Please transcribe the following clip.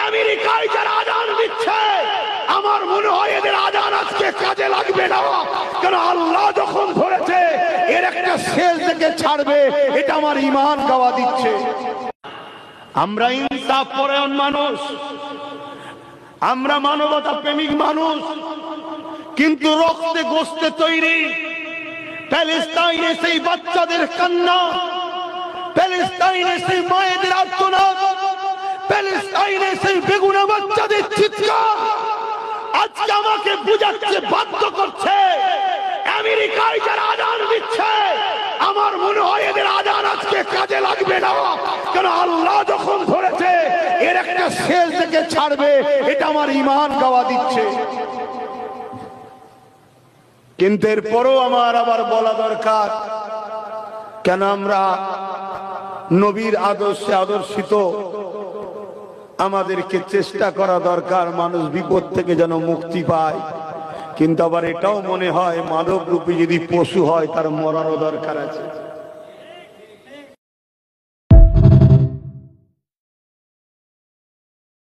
আমেরিকায় যারা আজান দিচ্ছে, আমার মনে হয় এদের আজান আজকে কাজে লাগবে না, কারণ আল্লাহ যখন ধরেছে এর একটা শেষ থেকে ছাড়বে, এটা আমার ঈমান গাওয়া দিচ্ছে। আমরা ইনসাফ পরায়ণ মানুষ, আমরা মানবতা প্রেমিক মানুষ, কিন্তু রক্তে গোস্তে তৈরি প্যালেস্টাইনে সেই বাচ্চাদের কান্না, প্যালেস্টাইনে সেই মায়েদের আর্তনাদ, প্যালেস্টাইনে সেই বেগুনা বাচ্চাদের চিৎকার আজকে আমাকে বুঝাচ্ছে, বাধ্য করছে। আমেরিকায় যারা আজান দিচ্ছে, আমার মনে হয় এদের আজান আজকে কাজে লাগবে না, কারণ আল্লাহ যখন ধরেছে এর একটা শেষ থেকে ছাড়বে, এটা আমার ঈমান গাওয়া দিচ্ছে। কিন্তু এরপরও আমার আবার বলা দরকার, কেন আমরা নবীর আদর্শে আদর্শিত, আমাদেরকে চেষ্টা করা দরকার মানুষ বিপদ থেকে যেন মুক্তি পায়। কিন্তু আবার এটাও মনে হয় মানব রূপী যদি পশু হয় তার মরারও দরকার আছে।